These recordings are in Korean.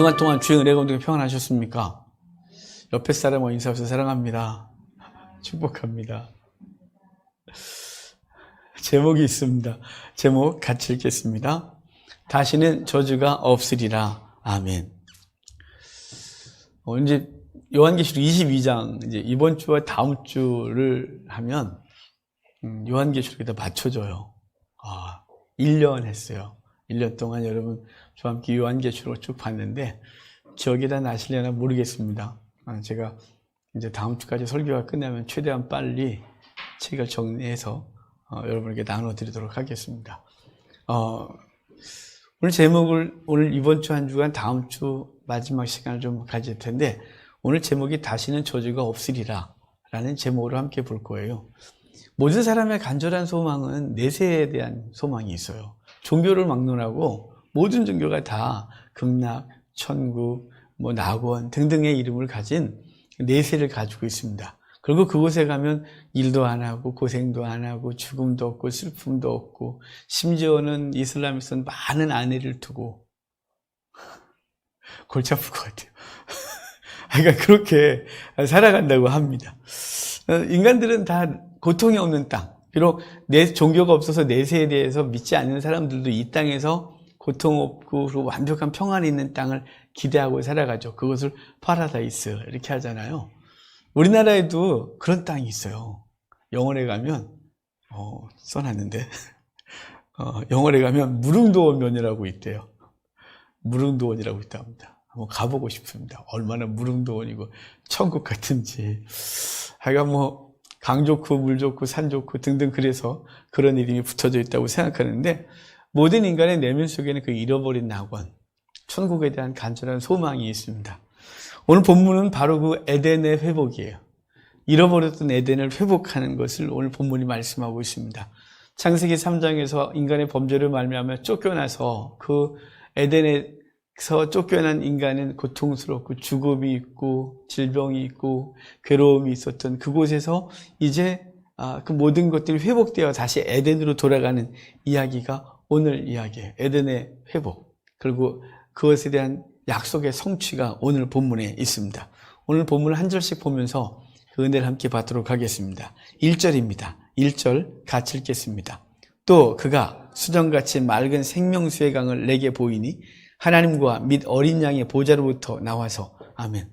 주간 동안 주의 은혜가 온전히 평안하셨습니까? 옆에 사람과 인사하면서 사랑합니다. 축복합니다. 제목이 있습니다. 제목 같이 읽겠습니다. 다시는 저주가 없으리라. 아멘. 이제 요한계시록 22장, 이제 이번 주와 다음 주를 하면, 요한계시록에다 맞춰줘요. 1년 했어요. 1년 동안 여러분, 저와 함께 요한계시록을 쭉 봤는데, 기억에다 나시려나 모르겠습니다. 제가 이제 다음 주까지 설교가 끝나면 최대한 빨리 책을 정리해서, 여러분에게 나눠드리도록 하겠습니다. 오늘 제목을, 오늘 이번 주 한 주간 다음 주 마지막 시간을 좀 가질 텐데, 오늘 제목이 다시는 저주가 없으리라 라는 제목으로 함께 볼 거예요. 모든 사람의 간절한 소망은 내세에 대한 소망이 있어요. 종교를 막론하고 모든 종교가 다 극락, 천국, 낙원 등등의 이름을 가진 내세를 가지고 있습니다. 그리고 그곳에 가면 일도 안 하고 고생도 안 하고 죽음도 없고 슬픔도 없고 심지어는 이슬람에서는 많은 아내를 두고 골치 아플 것 같아요. 그러니까 그렇게 살아간다고 합니다. 인간들은 다 고통이 없는 땅, 비록 내 종교가 없어서 내세에 대해서 믿지 않는 사람들도 이 땅에서 고통 없고 그리고 완벽한 평안이 있는 땅을 기대하고 살아가죠. 그것을 파라다이스 이렇게 하잖아요. 우리나라에도 그런 땅이 있어요. 영월에 가면 써놨는데 영월에 가면 무릉도원면이라고 있대요. 무릉도원이라고 있답니다. 한번 가보고 싶습니다. 얼마나 무릉도원이고 천국 같은지. 하여간 강 좋고 물 좋고 산 좋고 등등 그래서 그런 이름이 붙어져 있다고 생각하는데, 모든 인간의 내면 속에는 그 잃어버린 낙원, 천국에 대한 간절한 소망이 있습니다. 오늘 본문은 바로 그 에덴의 회복이에요. 잃어버렸던 에덴을 회복하는 것을 오늘 본문이 말씀하고 있습니다. 창세기 3장에서 인간의 범죄를 말미암아 쫓겨나서 그 에덴에서 쫓겨난 인간은 고통스럽고 죽음이 있고 질병이 있고 괴로움이 있었던 그곳에서 이제 그 모든 것들이 회복되어 다시 에덴으로 돌아가는 이야기가 오늘 이야기예요. 에덴의 회복, 그리고 그것에 대한 약속의 성취가 오늘 본문에 있습니다. 오늘 본문을 한 절씩 보면서 그 은혜를 함께 받도록 하겠습니다. 1절입니다. 1절 같이 읽겠습니다. 또 그가 수정같이 맑은 생명수의 강을 내게 보이니 하나님과 및 어린 양의 보좌로부터 나와서. 아멘.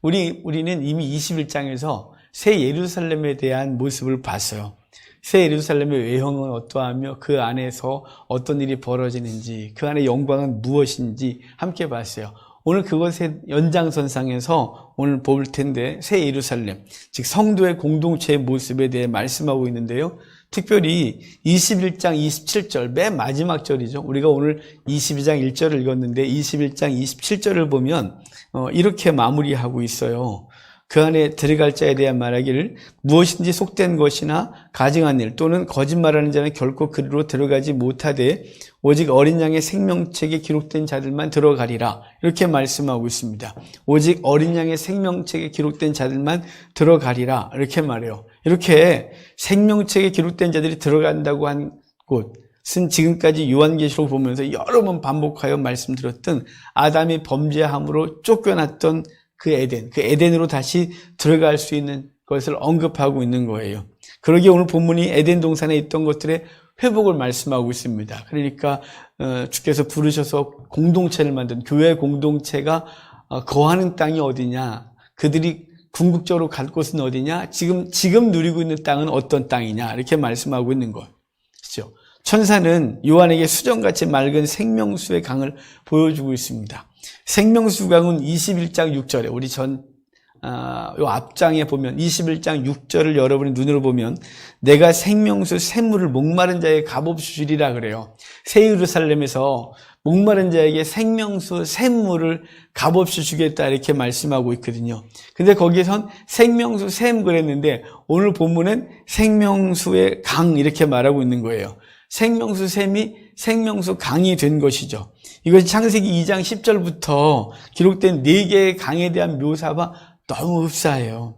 우리는 이미 21장에서 새 예루살렘에 대한 모습을 봤어요. 새 예루살렘의 외형은 어떠하며 그 안에서 어떤 일이 벌어지는지, 그 안의 영광은 무엇인지 함께 봤어요. 오늘 그것의 연장선상에서 오늘 볼 텐데, 새 예루살렘, 즉 성도의 공동체의 모습에 대해 말씀하고 있는데요. 특별히 21장 27절, 맨 마지막 절이죠. 우리가 오늘 22장 1절을 읽었는데 21장 27절을 보면 이렇게 마무리하고 있어요. 그 안에 들어갈 자에 대한 말하기를 무엇인지 속된 것이나 가증한 일 또는 거짓말하는 자는 결코 그리로 들어가지 못하되 오직 어린 양의 생명책에 기록된 자들만 들어가리라, 이렇게 말씀하고 있습니다. 오직 어린 양의 생명책에 기록된 자들만 들어가리라 이렇게 말해요. 이렇게 생명책에 기록된 자들이 들어간다고 한 곳은 지금까지 요한계시록 보면서 여러 번 반복하여 말씀드렸던 아담이 범죄함으로 쫓겨났던 그 에덴으로 다시 들어갈 수 있는 것을 언급하고 있는 거예요. 그러기에 오늘 본문이 에덴 동산에 있던 것들의 회복을 말씀하고 있습니다. 그러니까 주께서 부르셔서 공동체를 만든 교회 공동체가 거하는 땅이 어디냐, 그들이 궁극적으로 갈 곳은 어디냐, 지금 누리고 있는 땅은 어떤 땅이냐, 이렇게 말씀하고 있는 거죠. 천사는 요한에게 수정같이 맑은 생명수의 강을 보여주고 있습니다. 생명수 강은 21장 6절에 우리 요 앞장에 보면 21장 6절을 여러분이 눈으로 보면 내가 생명수 샘물을 목마른 자에게 값없이 주리라 그래요. 새 예루살렘에서 목마른 자에게 생명수 샘물을 값없이 주겠다 이렇게 말씀하고 있거든요. 근데 거기에선 생명수 샘 그랬는데 오늘 본문은 생명수의 강 이렇게 말하고 있는 거예요. 생명수 샘이 생명수 강이 된 것이죠. 이것이 창세기 2장 10절부터 기록된 4개의 강에 대한 묘사가 너무 흡사해요.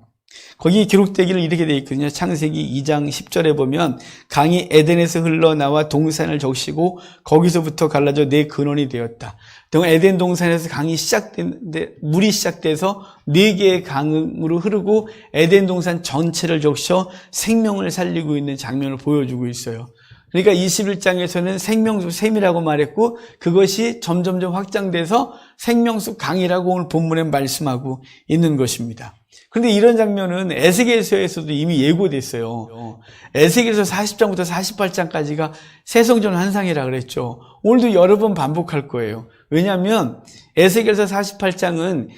거기 기록되기를 이렇게 되어 있거든요. 창세기 2장 10절에 보면 강이 에덴에서 흘러나와 동산을 적시고 거기서부터 갈라져 네 근원이 되었다. 에덴 동산에서 강이 시작되는데 물이 시작돼서 네 개의 강으로 흐르고 에덴 동산 전체를 적셔 생명을 살리고 있는 장면을 보여주고 있어요. 그러니까 21장에서는 생명수 샘이라고 말했고 그것이 점점점 확장돼서 생명수 강이라고 오늘 본문에 말씀하고 있는 것입니다. 그런데 이런 장면은 에스겔서에서도 이미 예고됐어요. 에스겔서 40장부터 48장까지가 새성전 환상이라 그랬죠. 오늘도 여러 번 반복할 거예요. 왜냐하면 에스겔서 48장은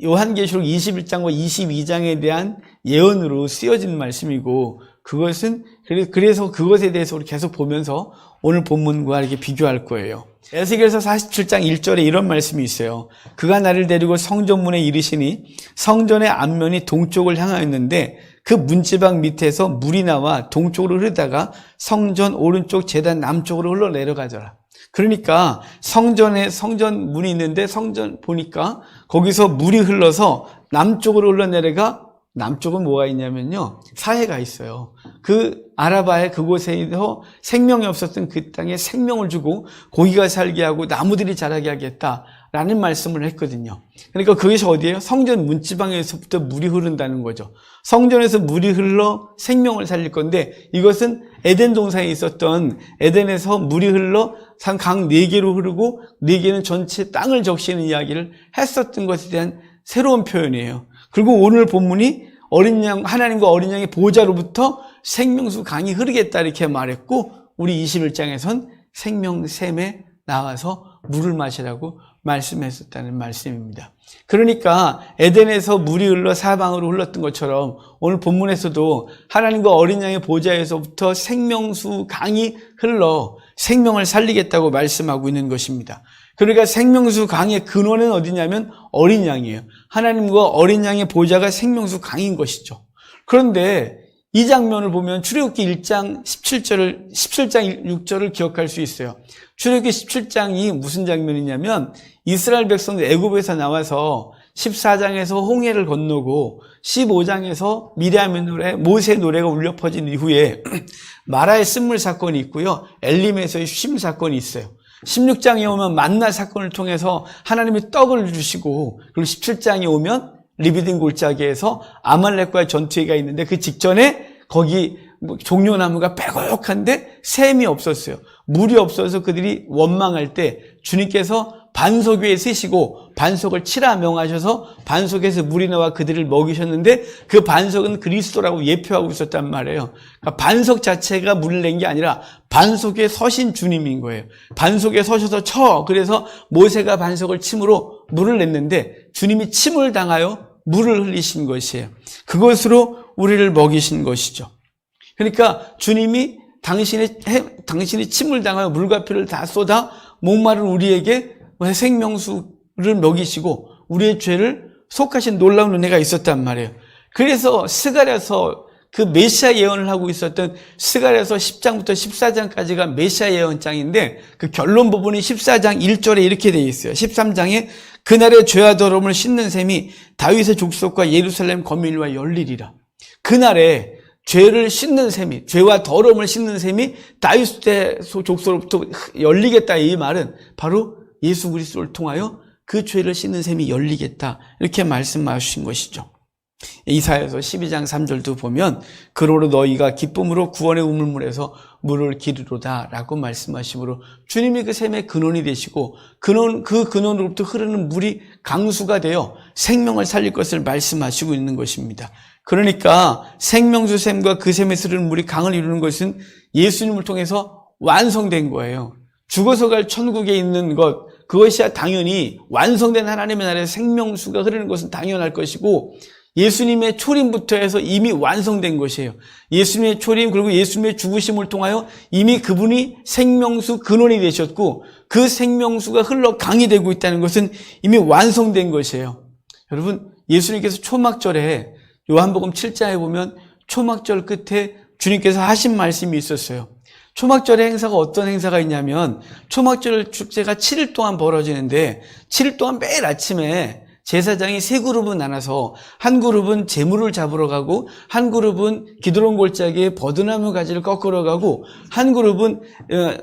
요한계시록 21장과 22장에 대한 예언으로 쓰여진 말씀이고 그것은 그래서 그것에 대해서 우리 계속 보면서 오늘 본문과 이렇게 비교할 거예요. 에스겔서 47장 1절에 이런 말씀이 있어요. 그가 나를 데리고 성전문에 이르시니 성전의 앞면이 동쪽을 향하였는데 그 문지방 밑에서 물이 나와 동쪽으로 흐르다가 성전 오른쪽 제단 남쪽으로 흘러 내려가더라. 그러니까 성전 문이 있는데 성전 보니까 거기서 물이 흘러서 남쪽으로 흘러내려가. 남쪽은 뭐가 있냐면요, 사해가 있어요. 그 아라바의 그곳에서 생명이 없었던 그 땅에 생명을 주고 고기가 살게 하고 나무들이 자라게 하겠다라는 말씀을 했거든요. 그러니까 그것이 어디예요? 성전 문지방에서부터 물이 흐른다는 거죠. 성전에서 물이 흘러 생명을 살릴 건데 이것은 에덴 동산에 있었던 에덴에서 물이 흘러 강 4개로 흐르고 4개는 전체 땅을 적시는 이야기를 했었던 것에 대한 새로운 표현이에요. 그리고 오늘 본문이 하나님과 어린 양의 보좌로부터 생명수 강이 흐르겠다 이렇게 말했고 우리 21장에선 생명샘에 나와서 물을 마시라고 말씀했었다는 말씀입니다. 그러니까 에덴에서 물이 흘러 사방으로 흘렀던 것처럼 오늘 본문에서도 하나님과 어린 양의 보좌에서부터 생명수 강이 흘러 생명을 살리겠다고 말씀하고 있는 것입니다. 그러니까 생명수 강의 근원은 어디냐면 어린 양이에요. 하나님과 어린 양의 보좌가 생명수 강인 것이죠. 그런데 이 장면을 보면 출애굽기 1장 17장 6절을 기억할 수 있어요. 출애굽기 17장이 무슨 장면이냐면 이스라엘 백성들 애굽에서 나와서 14장에서 홍해를 건너고 15장에서 미리암의 노래, 모세의 노래가 울려 퍼진 이후에 마라의 쓴물 사건이 있고요. 엘림에서의 쉼 사건이 있어요. 16장에 오면 만나 사건을 통해서 하나님이 떡을 주시고 그리고 17장에 오면 리비딘 골짜기에서 아말렉과의 전투가 있는데 그 직전에 거기 종려나무가 빼곡한데 샘이 없었어요. 물이 없어서 그들이 원망할 때 주님께서 반석 위에 쓰시고 반석을 치라 명하셔서 반석에서 물이 나와 그들을 먹이셨는데 그 반석은 그리스도라고 예표하고 있었단 말이에요. 그러니까 반석 자체가 물을 낸 게 아니라 반석에 서신 주님인 거예요. 반석에 서셔서 그래서 모세가 반석을 침으로 물을 냈는데 주님이 침을 당하여 물을 흘리신 것이에요. 그것으로 우리를 먹이신 것이죠. 그러니까 주님이 당신이 침을 당하여 물과 피를 다 쏟아 목마른 우리에게 생명수를 먹이시고 우리의 죄를 속하신 놀라운 은혜가 있었단 말이에요. 그래서 스가랴서 그 메시아 예언을 하고 있었던 스가랴서 10장부터 14장까지가 메시아 예언장인데 그 결론 부분이 14장 1절에 이렇게 되어 있어요. 13장에 그날의 죄와 더러움을 씻는 셈이 다윗의 족속과 예루살렘 거민과 열리리라. 그날에 죄를 씻는 셈이, 죄와 더러움을 씻는 셈이 다윗의 족속으로부터 열리겠다. 이 말은 바로 예수 그리스도를 통하여 그 죄를 씻는 셈이 열리겠다. 이렇게 말씀하신 것이죠. 이사야서 12장 3절도 보면 그러므로 너희가 기쁨으로 구원의 우물물에서 물을 기르로다 라고 말씀하시므로 주님이 그 샘의 근원이 되시고 그 근원으로부터 흐르는 물이 강수가 되어 생명을 살릴 것을 말씀하시고 있는 것입니다. 그러니까 생명수 샘과 그 샘에서 흐르는 물이 강을 이루는 것은 예수님을 통해서 완성된 거예요. 죽어서 갈 천국에 있는 것, 그것이야 당연히 완성된 하나님의 나라의 생명수가 흐르는 것은 당연할 것이고 예수님의 초림부터 해서 이미 완성된 것이에요. 예수님의 초림 그리고 예수님의 죽으심을 통하여 이미 그분이 생명수 근원이 되셨고 그 생명수가 흘러 강이 되고 있다는 것은 이미 완성된 것이에요. 여러분, 예수님께서 초막절에 요한복음 7장에 보면 초막절 끝에 주님께서 하신 말씀이 있었어요. 초막절의 행사가 어떤 행사가 있냐면 초막절 축제가 7일 동안 벌어지는데 7일 동안 매일 아침에 제사장이 세 그룹은 나눠서 한 그룹은 제물을 잡으러 가고 한 그룹은 기드론 골짜기에 버드나무 가지를 꺾으러 가고 한 그룹은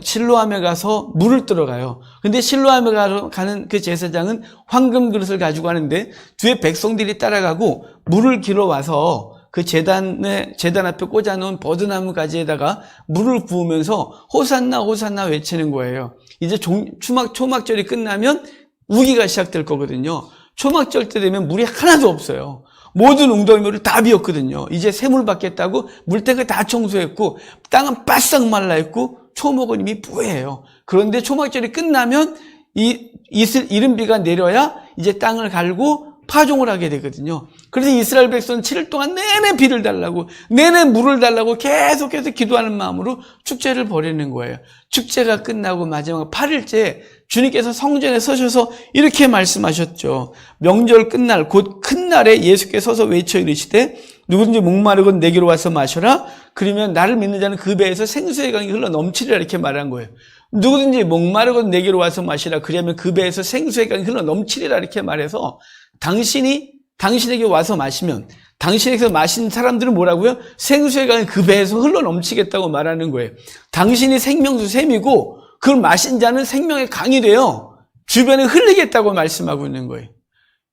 실로암에 가서 물을 뜨러 가요. 근데 실로암에 가는 그 제사장은 황금 그릇을 가지고 가는데 뒤에 백성들이 따라가고 물을 길어 와서 그 재단 앞에 꽂아놓은 버드나무 가지에다가 물을 부으면서 호산나 호산나 외치는 거예요. 이제 초막절이 끝나면 우기가 시작될 거거든요. 초막절 때 되면 물이 하나도 없어요. 모든 웅덩이물을 다 비웠거든요. 이제 새물 받겠다고 물탱크 다 청소했고 땅은 바싹 말라있고 초목은 이미 뿌예요. 그런데 초막절이 끝나면 이른 비가 내려야 이제 땅을 갈고 파종을 하게 되거든요. 그래서 이스라엘 백성은 7일 동안 내내 비를 달라고, 내내 물을 달라고 계속해서 기도하는 마음으로 축제를 벌이는 거예요. 축제가 끝나고 마지막 8일째 주님께서 성전에 서셔서 이렇게 말씀하셨죠. 명절 끝날 곧 큰 날에 예수께서 서서 외쳐 이르시되 누구든지 목마르건 내게로 와서 마셔라. 그러면 나를 믿는 자는 그 배에서 생수의 강이 흘러 넘치리라 이렇게 말한 거예요. 누구든지 목마르건 내게로 와서 마시라. 그러면 그 배에서 생수의 강이 흘러 넘치리라 이렇게 말해서 당신에게 와서 마시면 당신에게서 마신 사람들은 뭐라고요? 생수의 강이 그 배에서 흘러 넘치겠다고 말하는 거예요. 당신이 생명수 샘이고 그걸 마신 자는 생명의 강이 되어 주변에 흘리겠다고 말씀하고 있는 거예요.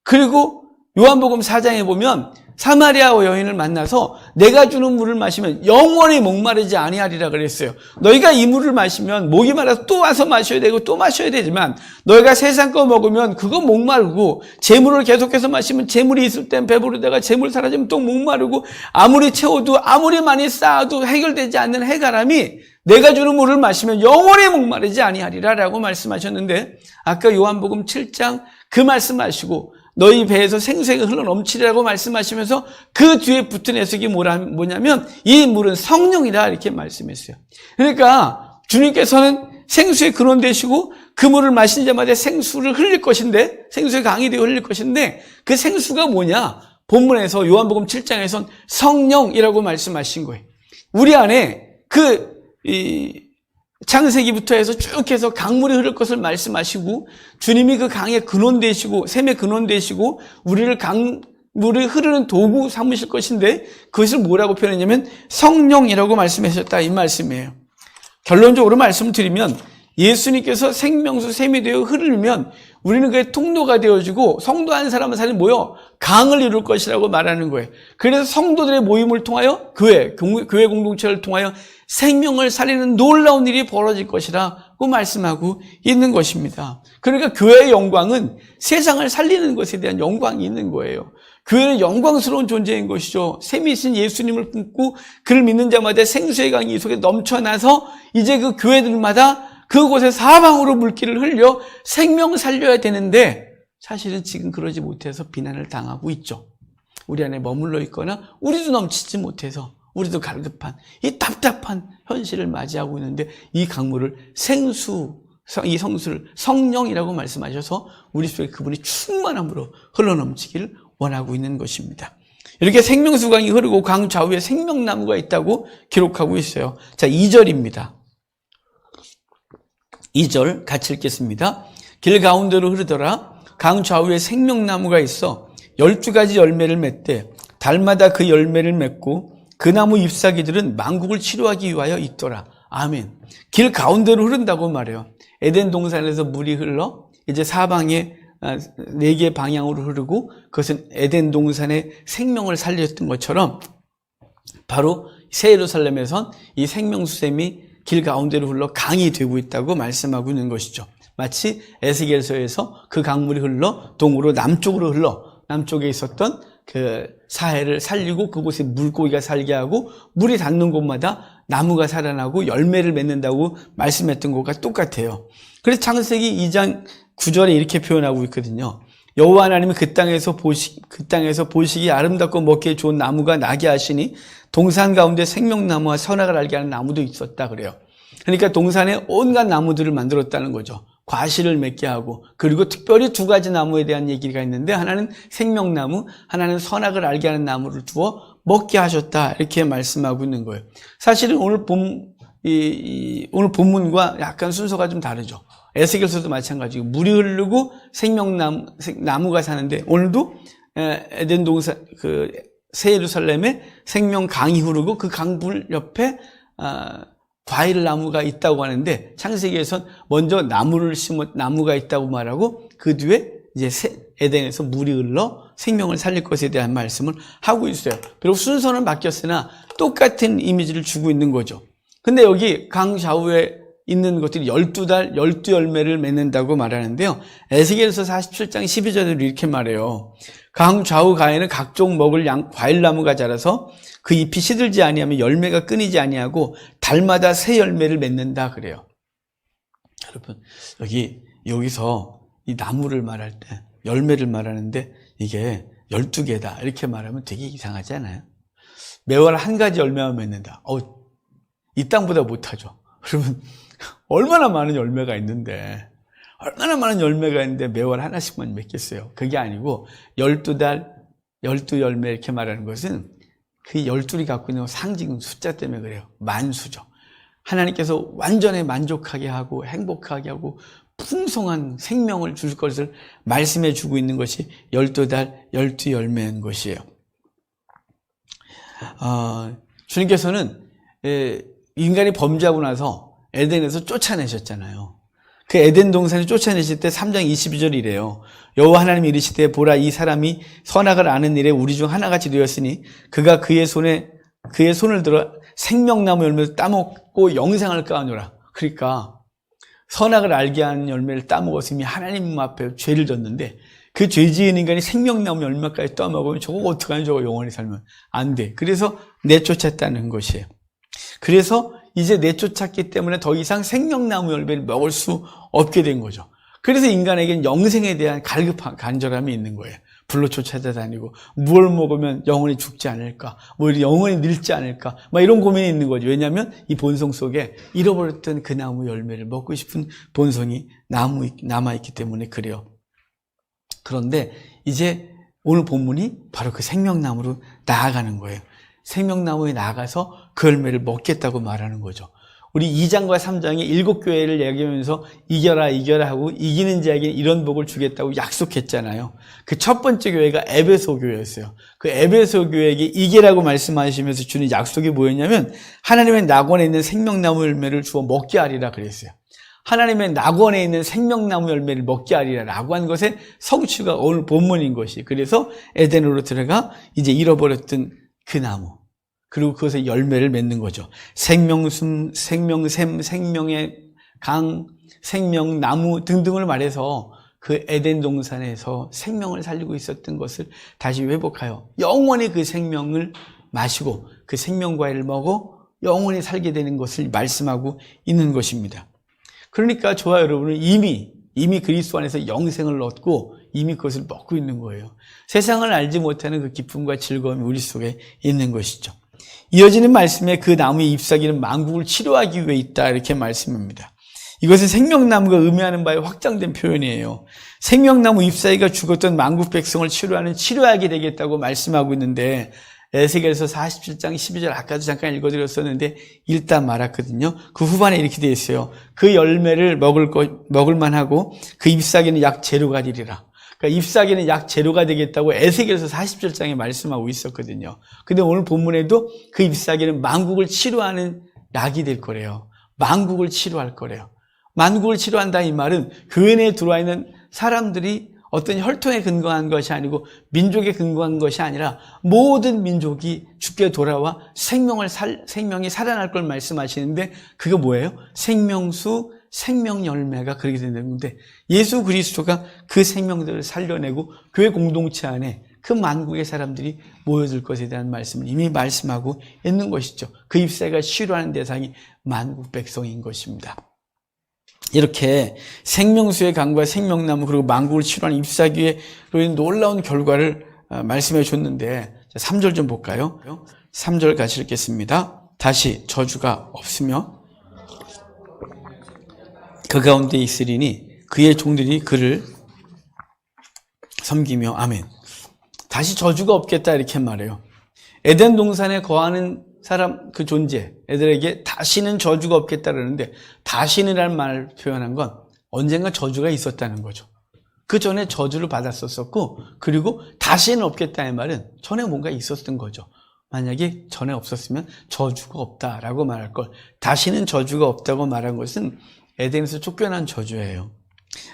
그리고 요한복음 4장에 보면 사마리아 여인을 만나서 내가 주는 물을 마시면 영원히 목마르지 아니하리라 그랬어요. 너희가 이 물을 마시면 목이 말라서 또 와서 마셔야 되고 또 마셔야 되지만 너희가 세상 거 먹으면 그거 목마르고 재물을 계속해서 마시면 재물이 있을 땐 배부르다가 재물 사라지면 또 목마르고 아무리 채워도 아무리 많이 쌓아도 해결되지 않는 해가람이 내가 주는 물을 마시면 영원히 목마르지 아니하리라 라고 말씀하셨는데 아까 요한복음 7장 그 말씀하시고 너희 배에서 생수가 흘러 넘치리라고 말씀하시면서 그 뒤에 붙은 해석이 뭐냐면 이 물은 성령이다 이렇게 말씀했어요. 그러니까 주님께서는 생수의 근원 되시고 그 물을 마신 자마다 생수를 흘릴 것인데 생수의 강이 되어 흘릴 것인데 그 생수가 뭐냐? 본문에서 요한복음 7장에선 성령이라고 말씀하신 거예요. 우리 안에 창세기부터 해서 쭉 해서 강물이 흐를 것을 말씀하시고 주님이 그 강의 근원 되시고 샘의 근원 되시고 우리를 강물이 흐르는 도구 삼으실 것인데 그것을 뭐라고 표현했냐면 성령이라고 말씀하셨다 이 말씀이에요. 결론적으로 말씀드리면 예수님께서 생명수 샘이 되어 흐르면 우리는 그의 통로가 되어지고 성도 한 사람은 사람이 모여 강을 이룰 것이라고 말하는 거예요. 그래서 성도들의 모임을 통하여 교회 공동체를 통하여 생명을 살리는 놀라운 일이 벌어질 것이라고 말씀하고 있는 것입니다. 그러니까 교회의 영광은 세상을 살리는 것에 대한 영광이 있는 거예요. 교회는 영광스러운 존재인 것이죠. 샘이신 예수님을 품고 그를 믿는 자마다 생수의 강이 이 속에 넘쳐나서 이제 그 교회들마다 그곳에 사방으로 물기를 흘려 생명을 살려야 되는데 사실은 지금 그러지 못해서 비난을 당하고 있죠. 우리 안에 머물러 있거나 우리도 넘치지 못해서 우리도 갈급한 이 답답한 현실을 맞이하고 있는데 이 강물을 이 성수를 성령이라고 말씀하셔서 우리 속에 그분이 충만함으로 흘러넘치기를 원하고 있는 것입니다. 이렇게 생명수강이 흐르고 강 좌우에 생명나무가 있다고 기록하고 있어요. 자, 2절입니다. 2절 같이 읽겠습니다. 길 가운데로 흐르더라. 강 좌우에 생명나무가 있어 12가지 열매를 맺되 달마다 그 열매를 맺고 그 나무 잎사귀들은 만국을 치료하기 위하여 있더라. 아멘. 길 가운데로 흐른다고 말해요. 에덴 동산에서 물이 흘러 이제 사방에 4개의 방향으로 흐르고 그것은 에덴 동산의 생명을 살렸던 것처럼 바로 새 예루살렘에선 이 생명수샘이 길 가운데로 흘러 강이 되고 있다고 말씀하고 있는 것이죠. 마치 에스겔서에서 그 강물이 흘러 동으로 남쪽으로 흘러 남쪽에 있었던 그 사해를 살리고 그곳에 물고기가 살게 하고 물이 닿는 곳마다 나무가 살아나고 열매를 맺는다고 말씀했던 것과 똑같아요. 그래서 창세기 2장 9절에 이렇게 표현하고 있거든요. 여호와 하나님이 그 땅에서 보시기 아름답고 먹기에 좋은 나무가 나게 하시니 동산 가운데 생명나무와 선악을 알게 하는 나무도 있었다 그래요. 그러니까 동산에 온갖 나무들을 만들었다는 거죠. 과실을 맺게 하고 그리고 특별히 2가지 나무에 대한 얘기가 있는데 하나는 생명나무, 하나는 선악을 알게 하는 나무를 두어 먹게 하셨다 이렇게 말씀하고 있는 거예요. 사실은 오늘 본문과 약간 순서가 좀 다르죠. 에스겔서도 마찬가지고 물이 흐르고 나무가 사는데 오늘도 에덴 동산 새 예루살렘에 생명강이 흐르고 그 강불 옆에 과일 나무가 있다고 하는데 창세기에선 먼저 나무가 있다고 말하고 그 뒤에 이제 에덴에서 물이 흘러 생명을 살릴 것에 대한 말씀을 하고 있어요. 비록 순서는 바뀌었으나 똑같은 이미지를 주고 있는 거죠. 근데 여기 강 좌우에 있는 것들이 12달 12열매를 맺는다고 말하는데요. 에스겔서 47장 12절에 이렇게 말해요. 강 좌우 가에는 각종 먹을 과일나무가 자라서 그 잎이 시들지 아니하며 열매가 끊이지 아니하고 달마다 새 열매를 맺는다 그래요. 여러분 여기서 이 나무를 말할 때 열매를 말하는데 이게 12개다 이렇게 말하면 되게 이상하지 않아요? 매월 한 가지 열매만 맺는다. 이 땅보다 못하죠. 여러분 얼마나 많은 열매가 있는데 매월 하나씩만 맺겠어요. 그게 아니고 12달 12열매 이렇게 말하는 것은 그 12이 갖고 있는 상징 숫자 때문에 그래요. 만수죠. 하나님께서 완전히 만족하게 하고 행복하게 하고 풍성한 생명을 줄 것을 말씀해 주고 있는 것이 12달 12열매인 것이에요. 주님께서는 인간이 범죄하고 나서 에덴에서 쫓아내셨잖아요. 그 에덴 동산에 쫓아내실 때 3장 22절이래요. 여호와 하나님이 이르시되 보라 이 사람이 선악을 아는 일에 우리 중 하나같이 되었으니 그가 그의 손을 들어 생명나무 열매를 따먹고 영생을 까노라. 그러니까 선악을 알게 하는 열매를 따먹었으니 하나님 앞에 죄를 졌는데 그 죄 지은 인간이 생명나무 열매까지 따먹으면 저거 어떡하냐, 저거 영원히 살면 안 돼. 그래서 내쫓았다는 것이에요. 그래서 이제 내쫓았기 때문에 더 이상 생명나무 열매를 먹을 수 없게 된 거죠. 그래서 인간에게는 영생에 대한 갈급한 간절함이 있는 거예요. 불로 쫓아다니고 무엇을 먹으면 영원히 죽지 않을까, 영원히 늙지 않을까, 이런 고민이 있는 거죠. 왜냐하면 이 본성 속에 잃어버렸던 그 나무 열매를 먹고 싶은 본성이 남아있기 때문에 그래요. 그런데 이제 오늘 본문이 바로 그 생명나무로 나아가는 거예요. 생명나무에 나가서 그 열매를 먹겠다고 말하는 거죠. 우리 2장과 3장에 7교회를 얘기하면서 이겨라 하고 이기는 자에게 이런 복을 주겠다고 약속했잖아요. 그 첫 번째 교회가 에베소 교회였어요. 그 에베소 교회에게 이기라고 말씀하시면서 주는 약속이 뭐였냐면 하나님의 낙원에 있는 생명나무 열매를 주어 먹게 하리라 그랬어요. 하나님의 낙원에 있는 생명나무 열매를 먹게 하리라라고 한 것의 성취가 오늘 본문인 것이. 그래서 에덴으로 들어가 이제 잃어버렸던 그 나무, 그리고 그것에 열매를 맺는 거죠. 생명숨, 생명샘, 생명의 강, 생명나무 등등을 말해서 그 에덴 동산에서 생명을 살리고 있었던 것을 다시 회복하여 영원히 그 생명을 마시고 그 생명과일을 먹어 영원히 살게 되는 것을 말씀하고 있는 것입니다. 그러니까 저와 여러분은 이미 그리스도 안에서 영생을 얻고 이미 그것을 먹고 있는 거예요. 세상을 알지 못하는 그 기쁨과 즐거움이 우리 속에 있는 것이죠. 이어지는 말씀에 그 나무의 잎사귀는 만국을 치료하기 위해 있다 이렇게 말씀합니다. 이것은 생명나무가 의미하는 바에 확장된 표현이에요. 생명나무 잎사귀가 죽었던 만국 백성을 치료하는 치료약이 되겠다고 말씀하고 있는데 에스겔서 47장 12절 아까도 잠깐 읽어드렸었는데 읽다 말았거든요. 그 후반에 이렇게 되어 있어요. 그 열매를 먹을 만하고 그 잎사귀는 약 재료가 되리라. 그러니까 잎사귀는 약 재료가 되겠다고 에스겔서 47장에 말씀하고 있었거든요. 근데 오늘 본문에도 그 잎사귀는 만국을 치료하는 약이 될 거래요. 만국을 치료할 거래요. 만국을 치료한다 이 말은 교회 내에 들어와 있는 사람들이 어떤 혈통에 근거한 것이 아니고 민족에 근거한 것이 아니라 모든 민족이 주께 돌아와 생명이 살아날 걸 말씀하시는데 그게 뭐예요? 생명수, 생명열매가 그렇게 된다는데 예수 그리스도가 그 생명들을 살려내고 교회 공동체 안에 그 만국의 사람들이 모여들 것에 대한 말씀을 이미 말씀하고 있는 것이죠. 그 잎사귀가 치료하는 대상이 만국 백성인 것입니다. 이렇게 생명수의 강과 생명나무 그리고 만국을 치료하는 잎사귀로 인한 놀라운 결과를 말씀해 줬는데 3절 좀 볼까요? 3절 같이 읽겠습니다. 다시 저주가 없으며 그 가운데 있으리니 그의 종들이 그를 섬기며 아멘. 다시 저주가 없겠다 이렇게 말해요. 에덴 동산에 거하는 사람 그 존재 애들에게 다시는 저주가 없겠다 그러는데 다시는이라는 말을 표현한 건 언젠가 저주가 있었다는 거죠. 그 전에 저주를 받았었고, 그리고 다시는 없겠다는 말은 전에 뭔가 있었던 거죠. 만약에 전에 없었으면 저주가 없다라고 말할 걸, 다시는 저주가 없다고 말한 것은 에덴에서 쫓겨난 저주예요.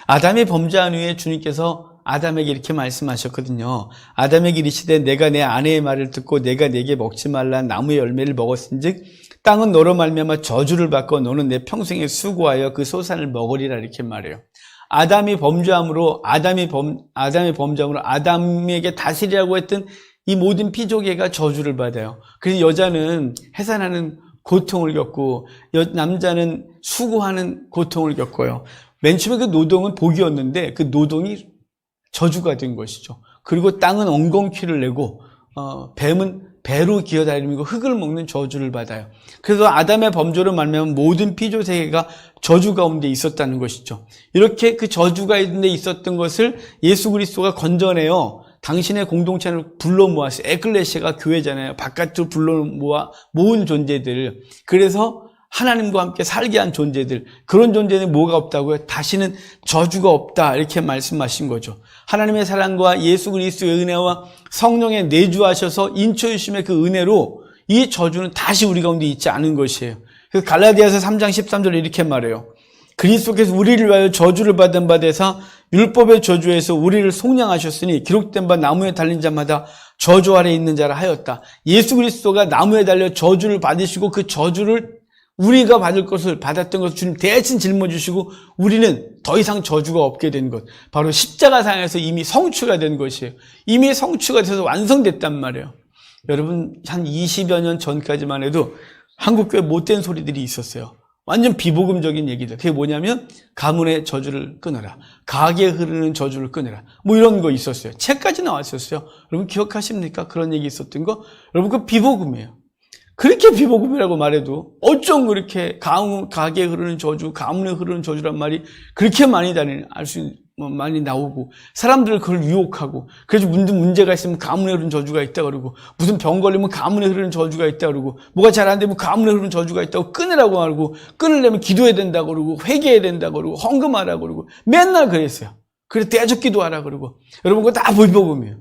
아담이 범죄한 후에 주님께서 아담에게 이렇게 말씀하셨거든요. 아담에게 이르시되 내가 내 아내의 말을 듣고 내가 내게 먹지 말라 나무의 열매를 먹었은즉 땅은 너로 말미암아 저주를 받고 너는 내 평생에 수고하여 그 소산을 먹으리라 이렇게 말해요. 아담이 범죄함으로 아담에게 다스리라고 했던 이 모든 피조계가 저주를 받아요. 그래서 여자는 해산하는 고통을 겪고 남자는 수고하는 고통을 겪어요. 맨 처음에 그 노동은 복이었는데 그 노동이 저주가 된 것이죠. 그리고 땅은 엉겅퀴를 내고 뱀은 배로 기어다니고 흙을 먹는 저주를 받아요. 그래서 아담의 범죄로 말미암아 모든 피조 세계가 저주 가운데 있었다는 것이죠. 이렇게 그 저주가 있는데 있었던 것을 예수 그리스도가 건져내요. 당신의 공동체를 불러 모았어요. 에클레시아가 교회잖아요. 바깥으로 불러 모은 존재들. 그래서 하나님과 함께 살게 한 존재들, 그런 존재는 뭐가 없다고요? 다시는 저주가 없다 이렇게 말씀하신 거죠. 하나님의 사랑과 예수 그리스도의 은혜와 성령의 내주하셔서 인쳐주심의 그 은혜로 이 저주는 다시 우리 가운데 있지 않은 것이에요. 그래서 갈라디아서 3장 13절에 이렇게 말해요. 그리스도께서 우리를 위하여 저주를 받은 바 되사 율법의 저주에서 우리를 속량하셨으니 기록된 바 나무에 달린 자마다 저주 아래 있는 자라 하였다. 예수 그리스도가 나무에 달려 저주를 받으시고 그 저주를 우리가 받았던 것을 주님 대신 짊어지시고 우리는 더 이상 저주가 없게 된 것, 바로 십자가상에서 이미 성취가 된 것이에요. 이미 성취가 돼서 완성됐단 말이에요. 여러분, 한 20여 년 전까지만 해도 한국교회 못된 소리들이 있었어요. 완전 비복음적인 얘기들. 그게 뭐냐면 가문의 저주를 끊어라, 가게에 흐르는 저주를 끊어라, 뭐 이런 거 있었어요. 책까지 나왔었어요. 여러분 기억하십니까? 그런 얘기 있었던 거. 여러분 그 비복음이에요. 그렇게 비복음이라고 말해도 어쩜 그렇게 가게에 흐르는 저주, 가문에 흐르는 저주란 말이 그렇게 많이 많이 나오고 사람들을 그걸 유혹하고, 그래서 무슨 문제가 있으면 가문에 흐르는 저주가 있다 그러고, 무슨 병 걸리면 가문에 흐르는 저주가 있다 그러고, 뭐가 잘 안 되면 가문에 흐르는 저주가 있다고 끊으라고 하고, 끊으려면 기도해야 된다고 그러고, 회개해야 된다고 그러고, 헌금하라고 그러고, 맨날 그랬어요. 그래서 대적 기도하라 그러고. 여러분 그거 다 비복음이에요.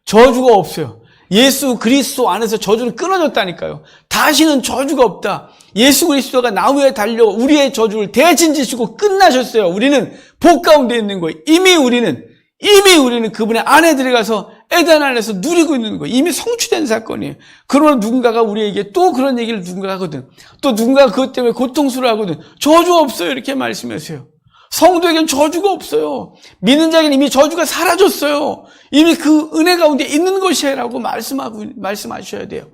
저주가 없어요. 예수 그리스도 안에서 저주는 끊어졌다니까요. 다시는 저주가 없다. 예수 그리스도가 나무에 달려 우리의 저주를 대신 지시고 끝나셨어요. 우리는 복 가운데 있는 거예요. 이미 우리는 그분의 안에 들어가서 에덴 안에서 누리고 있는 거예요. 이미 성취된 사건이에요. 그러나 누군가가 우리에게 또 그런 얘기를 누군가 하거든. 또 누군가가 그것 때문에 고통스러워하거든. 저주 없어요 이렇게 말씀하세요. 성도에겐 저주가 없어요. 믿는 자에게는 이미 저주가 사라졌어요. 이미 그 은혜 가운데 있는 것이라고 말씀하셔야 돼요.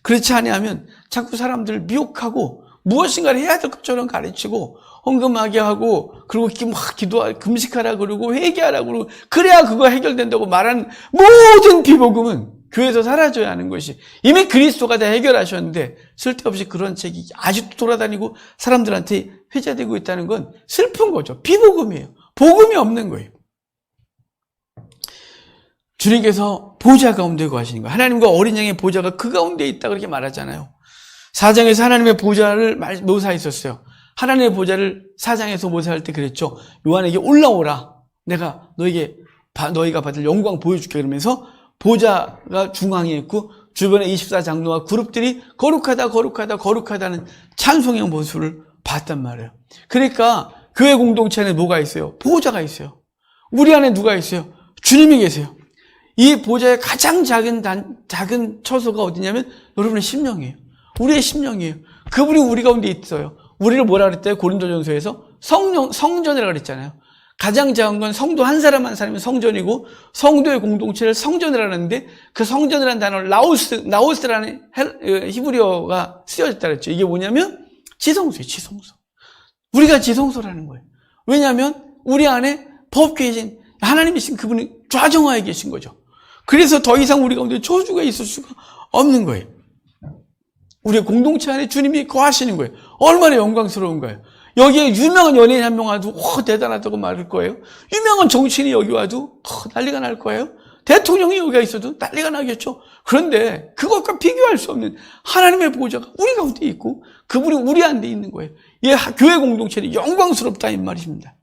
그렇지 않으면 자꾸 사람들을 미혹하고 무엇인가를 해야 될 것처럼 가르치고 헌금하게 하고, 그리고 기도하고 금식하라 그러고 회개하라 그러고, 그래야 그거 해결된다고 말하는 모든 비복음은 교회에서 사라져야 하는 것이, 이미 그리스도가 다 해결하셨는데 쓸데없이 그런 책이 아직도 돌아다니고 사람들한테 회자되고 있다는 건 슬픈 거죠. 비복음이에요. 복음이 없는 거예요. 주님께서 보좌 가운데 거하시는 거예요. 하나님과 어린 양의 보좌가 그 가운데 있다 그렇게 말하잖아요. 4장에서 하나님의 보좌를 묘사했었어요. 하나님의 보좌를 4장에서 묘사할 때 그랬죠. 요한에게 올라오라, 내가 너희가 받을 영광 보여줄게 그러면서 보좌가 중앙에 있고 주변에 24장로와 그룹들이 거룩하다 거룩하다 거룩하다는 찬송의 모습을 봤단 말이에요. 그러니까 교회 공동체 안에 뭐가 있어요? 보좌가 있어요. 우리 안에 누가 있어요? 주님이 계세요. 이 보좌의 가장 작은 처소가 어디냐면 여러분의 심령이에요. 우리의 심령이에요. 그분이 우리 가운데 있어요. 우리를 뭐라 그랬대요? 고린도전서에서 성전이라고 그랬잖아요. 가장 작은 건 성도 한 사람 한 사람이 성전이고, 성도의 공동체를 성전이라고 하는데, 그 성전이라는 단어를 나오스라는 히브리어가 쓰여졌다 그랬죠. 이게 뭐냐면 지성소예요. 지성소. 우리가 지성소라는 거예요. 왜냐하면 우리 안에 법계신 하나님이신 그분이 좌정하에 계신 거죠. 그래서 더 이상 우리 가운데 저주가 있을 수가 없는 거예요. 우리의 공동체 안에 주님이 거하시는 거예요. 얼마나 영광스러운 거예요. 여기에 유명한 연예인 한 명 와도 대단하다고 말할 거예요. 유명한 정치인이 여기 와도 난리가 날 거예요. 대통령이 여기가 있어도 난리가 나겠죠. 그런데 그것과 비교할 수 없는 하나님의 보좌가 우리 가운데 있고 그분이 우리 안에 있는 거예요. 이 교회 공동체는 영광스럽다 이 말입니다.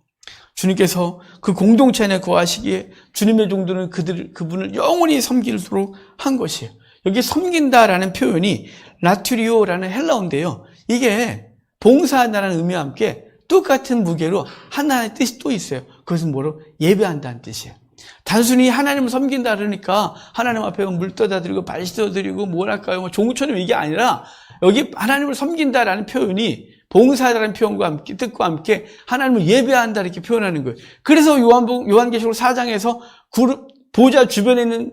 주님께서 그 공동체 안에 거하시기에 주님의 종들은 그분을 영원히 섬기도록 한 것이에요. 여기 섬긴다라는 표현이 라투리오라는 헬라어인데요. 이게 봉사한다는 의미와 함께 똑같은 무게로 하나의 뜻이 또 있어요. 그것은 뭐로? 예배한다는 뜻이에요. 단순히 하나님을 섬긴다 그러니까 하나님 앞에 물 떠다 드리고 발 씻어 드리고 뭐랄까요, 종처럼 이게 아니라 여기 하나님을 섬긴다라는 표현이 봉사하다는 표현과 함께, 뜻과 함께 하나님을 예배한다 이렇게 표현하는 거예요. 그래서 요한계시록 4장에서 보좌 주변에 있는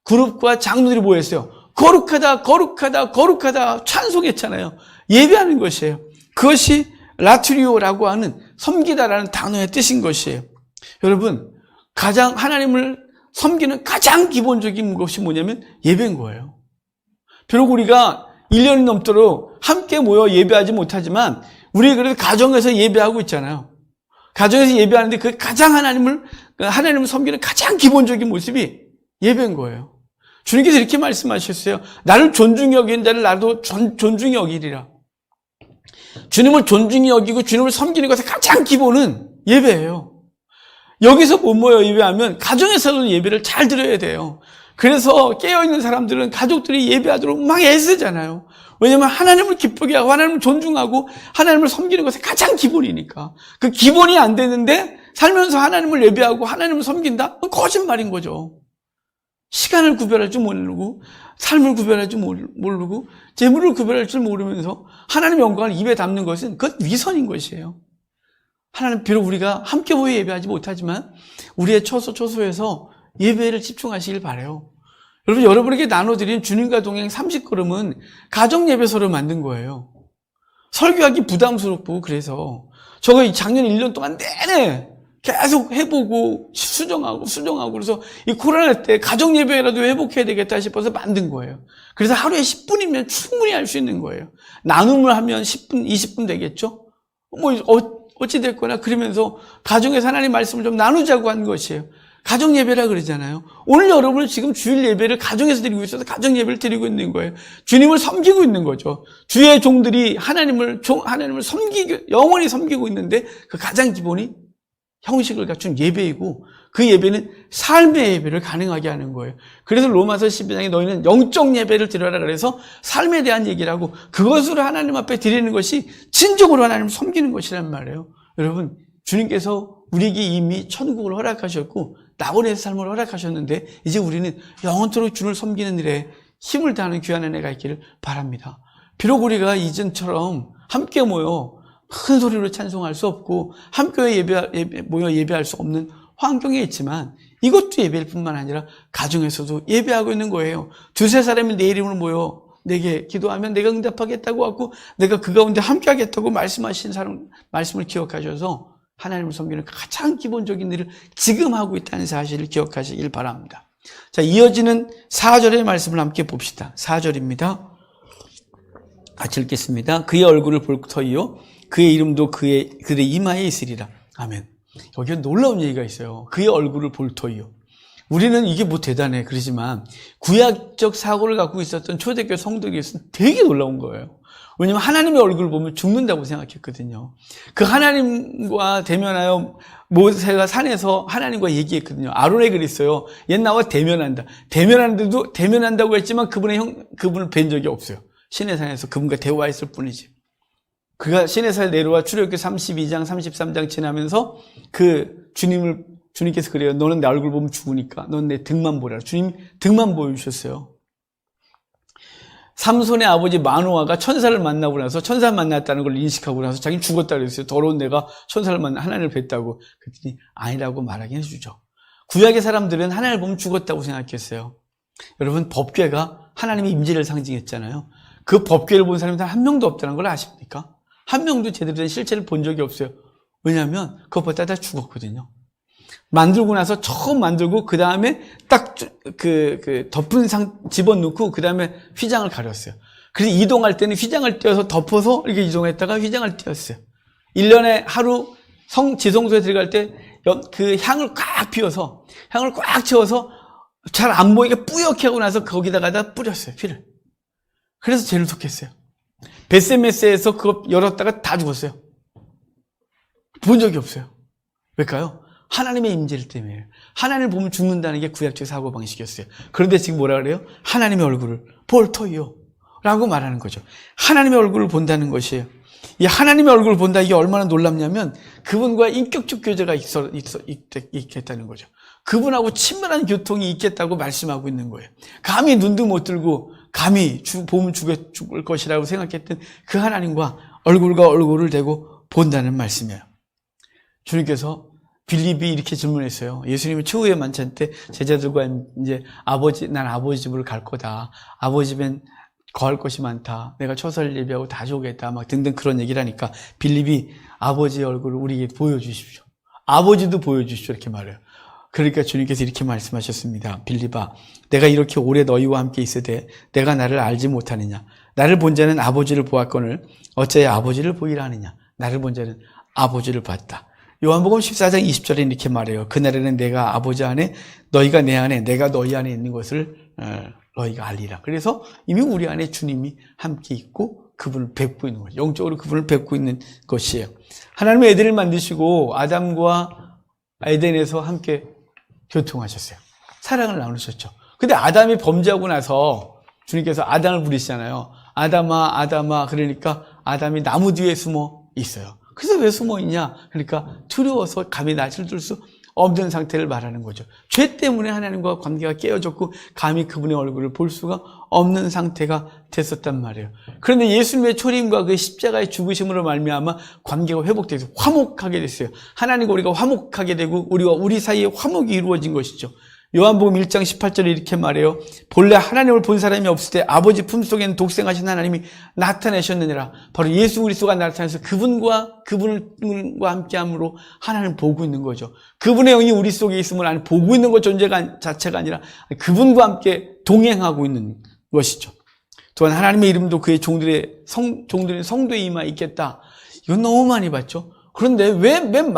그룹과 장로들이 모였어요. 거룩하다, 거룩하다, 거룩하다 찬송했잖아요. 예배하는 것이에요. 그것이 라투리오라고 하는 섬기다라는 단어의 뜻인 것이에요. 여러분, 하나님을 섬기는 가장 기본적인 것이 뭐냐면 예배인 거예요. 비록 우리가 1년이 넘도록 함께 모여 예배하지 못하지만 우리 그래도 가정에서 예배하고 있잖아요. 가정에서 예배하는데 그 가장 하나님을 섬기는 가장 기본적인 모습이 예배인 거예요. 주님께서 이렇게 말씀하셨어요. 나를 존중히 여기는 자를 나도 존중히 여기리라. 주님을 존중히 여기고 주님을 섬기는 것의 가장 기본은 예배예요. 여기서 못 모여 예배하면 가정에서도 예배를 잘 드려야 돼요. 그래서 깨어있는 사람들은 가족들이 예배하도록 막 애쓰잖아요. 왜냐하면 하나님을 기쁘게 하고 하나님을 존중하고 하나님을 섬기는 것이 가장 기본이니까. 그 기본이 안 되는데 살면서 하나님을 예배하고 하나님을 섬긴다? 그건 거짓말인 거죠. 시간을 구별할 줄 모르고 삶을 구별할 줄 모르고 재물을 구별할 줄 모르면서 하나님의 영광을 입에 담는 것은 그것 위선인 것이에요. 하나님, 비록 우리가 함께 모여 예배하지 못하지만 우리의 처소에서 예배를 집중하시길 바라요. 여러분에게 나눠드린 주님과 동행 30걸음은 가정예배소를 만든 거예요. 설교하기 부담스럽고 그래서 저거 작년 1년 동안 내내 계속 해보고 수정하고 그래서 이 코로나 때 가정예배라도 회복해야 되겠다 싶어서 만든 거예요. 그래서 하루에 10분이면 충분히 할 수 있는 거예요. 나눔을 하면 10분, 20분 되겠죠? 어찌됐거나 그러면서 가정에서 하나님 말씀을 좀 나누자고 한 것이에요. 가정예배라 그러잖아요. 오늘 여러분은 지금 주일 예배를 가정에서 드리고 있어서 가정예배를 드리고 있는 거예요. 주님을 섬기고 있는 거죠. 주의 종들이 하나님을 영원히 섬기고 있는데 그 가장 기본이 형식을 갖춘 예배이고 그 예배는 삶의 예배를 가능하게 하는 거예요. 그래서 로마서 12장에 너희는 영적 예배를 드려라 그래서 삶에 대한 얘기를 하고 그것으로 하나님 앞에 드리는 것이 진정으로 하나님을 섬기는 것이란 말이에요. 여러분, 주님께서 우리에게 이미 천국을 허락하셨고 낙원의 삶을 허락하셨는데 이제 우리는 영원토록 주를 섬기는 일에 힘을 다하는 귀한 은혜가 있기를 바랍니다. 비록 우리가 이전처럼 함께 모여 큰 소리로 찬송할 수 없고 함께 모여 예배할 수 없는 환경에 있지만 이것도 예배일 뿐만 아니라 가정에서도 예배하고 있는 거예요. 두세 사람이 내 이름을 모여 내게 기도하면 내가 응답하겠다고 하고 내가 그 가운데 함께 하겠다고 말씀하신 말씀을 기억하셔서 하나님을 섬기는 가장 기본적인 일을 지금 하고 있다는 사실을 기억하시길 바랍니다. 자, 이어지는 4절의 말씀을 함께 봅시다. 4절입니다. 같이 읽겠습니다. 그의 얼굴을 볼 터이요 그의 이름도 그들의 이마에 있으리라. 아멘. 여기에 놀라운 얘기가 있어요. 그의 얼굴을 볼 터이요. 우리는 이게 뭐 대단해 그러지만 구약적 사고를 갖고 있었던 초대교회 성도에게서는 되게 놀라운 거예요. 왜냐하면 하나님의 얼굴을 보면 죽는다고 생각했거든요. 그 하나님과 대면하여 모세가 산에서 하나님과 얘기했거든요. 아론의 글이 있어요. 옛 나와 대면한다. 대면하는데도 대면한다고 했지만 그분을 뵌 적이 없어요. 시내산에서 그분과 대화했을 뿐이지. 그가 시내산에 내려와 출애굽기 32장, 33장 지나면서 주님께서 그래요. 너는 내 얼굴 보면 죽으니까 넌 내 등만 보라. 주님 등만 보여주셨어요. 삼손의 아버지 마노아가 천사를 만나고 나서 천사를 만났다는 걸 인식하고 나서 자기는 죽었다 그랬어요. 더러운 내가 천사를 만나 하나님을 뵀다고. 그랬더니 아니라고 말하긴 해주죠. 구약의 사람들은 하나님을 보면 죽었다고 생각했어요. 여러분, 법궤가 하나님의 임재를 상징했잖아요. 그 법궤를 본 사람이 한 명도 없다는 걸 아십니까? 한 명도 제대로 된 실체를 본 적이 없어요. 왜냐하면 그것보다 다 죽었거든요. 만들고 나서 처음 만들고 그 다음에 딱 덮은 집어넣고 그 다음에 휘장을 가렸어요. 그래서 이동할 때는 휘장을 띄어서 덮어서 이렇게 이동했다가 휘장을 띄었어요. 1년에 하루 지성소에 들어갈 때 그 향을 꽉 피워서 향을 꽉 채워서 잘 안 보이게 뿌옇게 하고 나서 거기다가 뿌렸어요. 피를. 그래서 죄를 속했어요. 베세메스에서 그거 열었다가 다 죽었어요. 본 적이 없어요. 왜일까요? 하나님의 임재 때문에. 하나님을 보면 죽는다는 게 구약적 사고방식이었어요. 그런데 지금 뭐라 그래요? 하나님의 얼굴을 볼 터이요 라고 말하는 거죠. 하나님의 얼굴을 본다는 것이에요. 이 하나님의 얼굴을 본다, 이게 얼마나 놀랍냐면 그분과 인격적 교제가 있겠다는 거죠. 그분하고 친밀한 교통이 있겠다고 말씀하고 있는 거예요. 감히 눈도 못 들고 감히 보면 죽을 것이라고 생각했던 그 하나님과 얼굴과 얼굴을 대고 본다는 말씀이에요. 주님께서 빌립이 이렇게 질문했어요. 예수님이 최후의 만찬 때 제자들과 이제 난 아버지 집으로 갈 거다. 아버지 집엔 거할 것이 많다. 내가 처소를 예비하고 다시 오겠다. 막 등등 그런 얘기를 하니까 빌립이 아버지의 얼굴을 우리에게 보여주십시오. 아버지도 보여주십시오. 이렇게 말해요. 그러니까 주님께서 이렇게 말씀하셨습니다. 빌립아, 내가 이렇게 오래 너희와 함께 있으되 내가 나를 알지 못하느냐? 나를 본 자는 아버지를 보았거늘 어찌하여 아버지를 보이라 하느냐? 나를 본 자는 아버지를 봤다. 요한복음 14장 20절에 이렇게 말해요. 그날에는 내가 아버지 안에, 너희가 내 안에, 내가 너희 안에 있는 것을 너희가 알리라. 그래서 이미 우리 안에 주님이 함께 있고 그분을 뵙고 있는 거죠. 영적으로 그분을 뵙고 있는 것이에요. 하나님의 에덴을 만드시고 아담과 에덴에서 함께 교통하셨어요. 사랑을 나누셨죠. 근데 아담이 범죄하고 나서 주님께서 아담을 부르시잖아요. 아담아, 아담아. 그러니까 아담이 나무 뒤에 숨어 있어요. 그래서 왜 숨어 있냐? 그러니까 두려워서 감히 낯을 들 수 없는 상태를 말하는 거죠. 죄 때문에 하나님과 관계가 깨어졌고 감히 그분의 얼굴을 볼 수가 없는 상태가 됐었단 말이에요. 그런데 예수님의 초림과 그 십자가의 죽으심으로 말미암아 관계가 회복돼서 화목하게 됐어요. 하나님과 우리가 화목하게 되고 우리와 우리 사이에 화목이 이루어진 것이죠. 요한복음 1장 18절에 이렇게 말해요. 본래 하나님을 본 사람이 없을 때 아버지 품속에는 독생하신 하나님이 나타내셨느니라. 바로 예수 그리스도가 나타나서 그분과 함께함으로 하나님을 보고 있는 거죠. 그분의 영이 우리 속에 있음을 아니 보고 있는 것 자체가 아니라 그분과 함께 동행하고 있는 것이죠. 또한 하나님의 이름도 그의 종들의 성도의 이마에 있겠다. 이건 너무 많이 봤죠. 그런데 왜 맨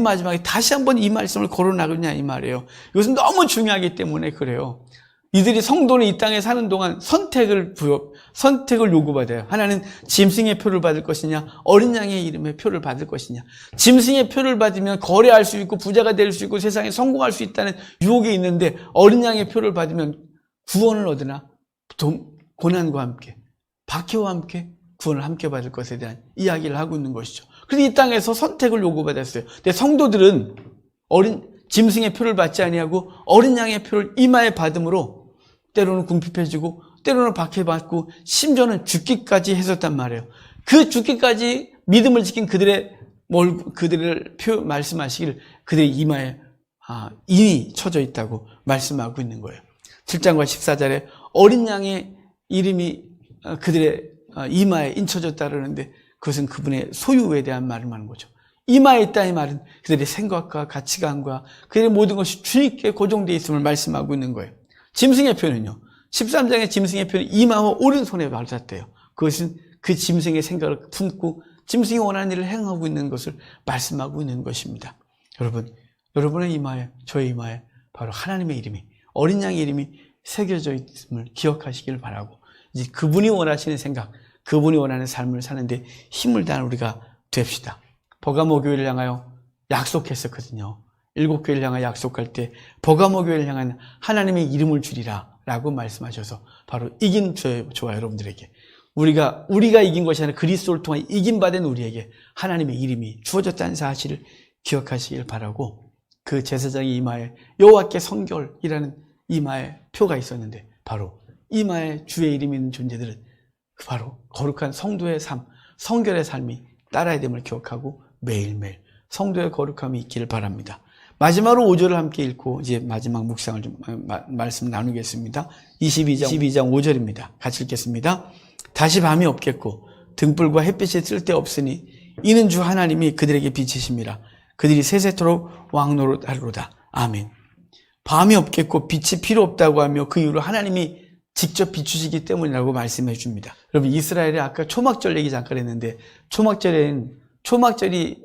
마지막에 다시 한번 이 말씀을 거론하느냐 이 말이에요. 이것은 너무 중요하기 때문에 그래요. 이들이 성도는 이 땅에 사는 동안 선택을 요구받아요. 하나는 짐승의 표를 받을 것이냐, 어린 양의 이름의 표를 받을 것이냐. 짐승의 표를 받으면 거래할 수 있고 부자가 될 수 있고 세상에 성공할 수 있다는 유혹이 있는데 어린 양의 표를 받으면 구원을 얻으나 고난과 함께, 박해와 함께 구원을 함께 받을 것에 대한 이야기를 하고 있는 것이죠. 그래서 이 땅에서 선택을 요구받았어요. 근데 성도들은 짐승의 표를 받지 아니하고 어린 양의 표를 이마에 받음으로 때로는 궁핍해지고 때로는 박해받고 심지어는 죽기까지 했었단 말이에요. 그 죽기까지 믿음을 지킨 그들을 말씀하시길 그들의 이마에 인이 쳐져 있다고 말씀하고 있는 거예요. 7장과 14절에 어린 양의 이름이 그들의 이마에 인쳐졌다 그러는데 그것은 그분의 소유에 대한 말을 하는 거죠. 이마에 있다 이 말은 그들의 생각과 가치관과 그들의 모든 것이 주님께 고정되어 있음을 말씀하고 있는 거예요. 짐승의 표는요. 13장의 짐승의 표는 이마와 오른손에 맞았대요. 그것은 그 짐승의 생각을 품고 짐승이 원하는 일을 행하고 있는 것을 말씀하고 있는 것입니다. 여러분의 이마에, 저의 이마에 바로 하나님의 이름이, 어린 양의 이름이 새겨져 있음을 기억하시길 바라고 이제 그분이 원하시는 생각, 그분이 원하는 삶을 사는데 힘을 다한 우리가 됩시다. 버가모 교회를 향하여 약속했었거든요. 7교회를 향하여 약속할 때 버가모 교회를 향한 하나님의 이름을 주리라 라고 말씀하셔서 바로 이긴 저와 여러분들에게 우리가 이긴 것이 아니라 그리스도를 통해 이긴 바 된 우리에게 하나님의 이름이 주어졌다는 사실을 기억하시길 바라고 그 제사장의 이마에 여호와께 성결이라는 이마에 표가 있었는데 바로 이마에 주의 이름이 있는 존재들은 바로 거룩한 성도의 삶, 성결의 삶이 따라야 됨을 기억하고 매일매일 성도의 거룩함이 있기를 바랍니다. 마지막으로 5절을 함께 읽고 이제 마지막 묵상을 좀 말씀 나누겠습니다. 22장 5절입니다. 같이 읽겠습니다. 다시 밤이 없겠고 등불과 햇빛이 쓸데없으니 이는 주 하나님이 그들에게 빛이심이라. 그들이 세세토록 왕노릇하리로다. 아멘. 밤이 없겠고 빛이 필요 없다고 하며 그 이유로 하나님이 직접 비추시기 때문이라고 말씀해 줍니다. 여러분 이스라엘이 아까 초막절 얘기 잠깐 했는데 초막절이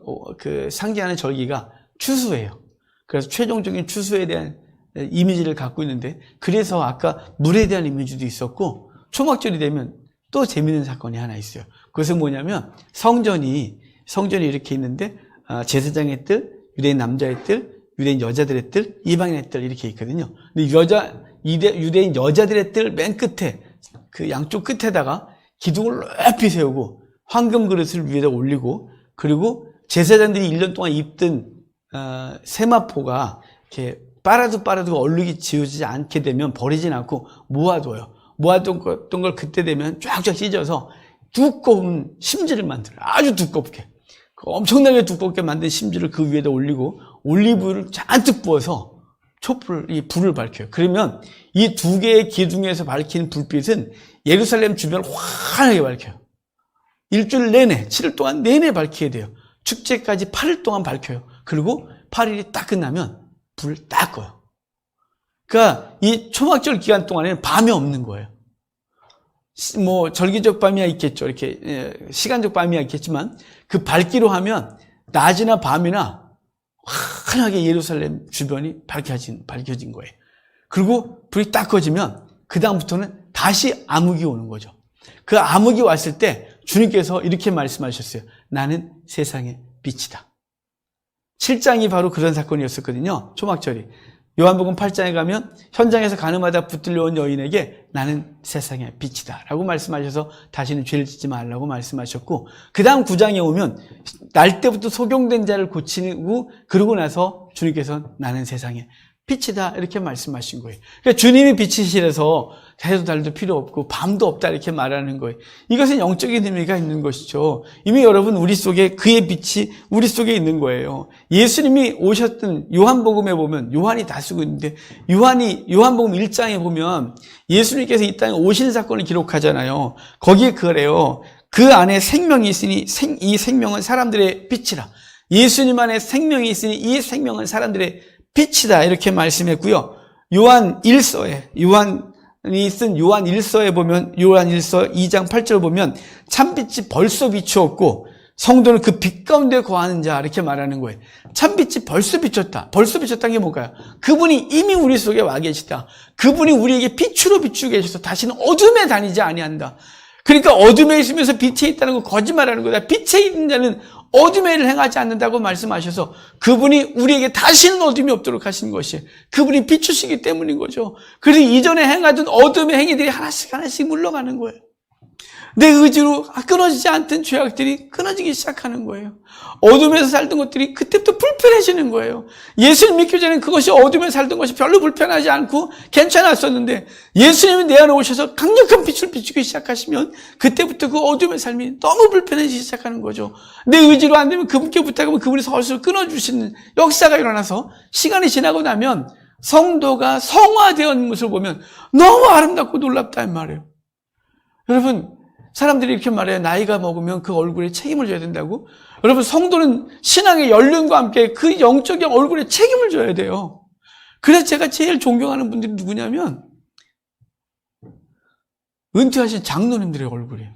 상징하는 절기가 추수예요. 그래서 최종적인 추수에 대한 이미지를 갖고 있는데 그래서 아까 물에 대한 이미지도 있었고 초막절이 되면 또 재미있는 사건이 하나 있어요. 그것은 뭐냐면 성전이 이렇게 있는데 제사장의 뜰, 유대인 남자의 뜰, 유대인 여자들의 뜰, 이방인의 뜰 이렇게 있거든요. 근데 유대인 여자들의 뜰 맨 끝에 그 양쪽 끝에다가 기둥을 높이 세우고 황금 그릇을 위에다 올리고 그리고 제사장들이 1년 동안 입던 세마포가 이렇게 빨아도 얼룩이 지워지지 않게 되면 버리진 않고 모아둬요. 모아둔 걸 그때 되면 쫙쫙 찢어서 두꺼운 심지를 만들어요. 아주 두껍게. 엄청나게 두껍게 만든 심지를 그 위에다 올리고 올리브유를 잔뜩 부어서 이 불을 밝혀요. 그러면 이 두 개의 기둥에서 밝히는 불빛은 예루살렘 주변을 환하게 밝혀요. 일주일 내내, 7일 동안 내내 밝히게 돼요. 축제까지 8일 동안 밝혀요. 그리고 8일이 딱 끝나면 불을 딱 꺼요. 그러니까 이 초막절 기간 동안에는 밤이 없는 거예요. 뭐 절기적 밤이야 있겠죠. 이렇게 시간적 밤이야 있겠지만 그 밝기로 하면 낮이나 밤이나 환하게 예루살렘 주변이 밝혀진 거예요. 그리고 불이 딱 꺼지면 그 다음부터는 다시 암흑이 오는 거죠. 그 암흑이 왔을 때 주님께서 이렇게 말씀하셨어요. 나는 세상의 빛이다. 7장이 바로 그런 사건이었었거든요. 초막절이. 요한복음 8장에 가면 현장에서 가늠하다 붙들려온 여인에게 나는 세상의 빛이다 라고 말씀하셔서 다시는 죄를 짓지 말라고 말씀하셨고 그 다음 9장에 오면 날 때부터 소경된 자를 고치고 그러고 나서 주님께서 나는 세상의 빛이다 이렇게 말씀하신 거예요. 그러니까 주님이 빛이시라서 해도 달도 필요 없고 밤도 없다 이렇게 말하는 거예요. 이것은 영적인 의미가 있는 것이죠. 이미 여러분 우리 속에 그의 빛이 우리 속에 있는 거예요. 예수님이 오셨던 요한복음에 보면 요한이 다 쓰고 있는데 요한복음 1장에 보면 예수님께서 이 땅에 오신 사건을 기록하잖아요. 거기에 그래요. 그 안에 생명이 있으니 이 생명은 사람들의 빛이라. 예수님 안에 생명이 있으니 이 생명은 사람들의 빛이다 이렇게 말씀했고요. 요한이 쓴 요한 1서에 보면 요한 1서 2장 8절 보면 참빛이 벌써 비추었고 성도는 그 빛 가운데 거하는 자 이렇게 말하는 거예요. 참빛이 벌써 비쳤다. 벌써 비쳤다는 게 뭘까요? 그분이 이미 우리 속에 와 계시다. 그분이 우리에게 빛으로 비추고 계셔서 다시는 어둠에 다니지 아니한다. 그러니까 어둠에 있으면서 빛에 있다는 거 거짓말하는 거다. 빛에 있는 자는 어둠의 일을 행하지 않는다고 말씀하셔서 그분이 우리에게 다시는 어둠이 없도록 하신 것이 그분이 비추시기 때문인 거죠. 그래서 이전에 행하던 어둠의 행위들이 하나씩 물러가는 거예요. 내 의지로 끊어지지 않던 죄악들이 끊어지기 시작하는 거예요. 어둠에서 살던 것들이 그때부터 불편해지는 거예요. 예수님 믿기 전에는 그것이 어둠에서 살던 것이 별로 불편하지 않고 괜찮았었는데 예수님이 내 안에 오셔서 강력한 빛을 비추기 시작하시면 그때부터 그 어둠의 삶이 너무 불편해지기 시작하는 거죠. 내 의지로 안 되면 그분께 부탁하면 그분이 서슬 끊어주시는 역사가 일어나서 시간이 지나고 나면 성도가 성화되었는 모습을 보면 너무 아름답고 놀랍다는 말이에요. 여러분 사람들이 이렇게 말해요. 나이가 먹으면 그 얼굴에 책임을 져야 된다고. 여러분 성도는 신앙의 연륜과 함께 그 영적인 얼굴에 책임을 져야 돼요. 그래서 제가 제일 존경하는 분들이 누구냐면 은퇴하신 장로님들의 얼굴이에요.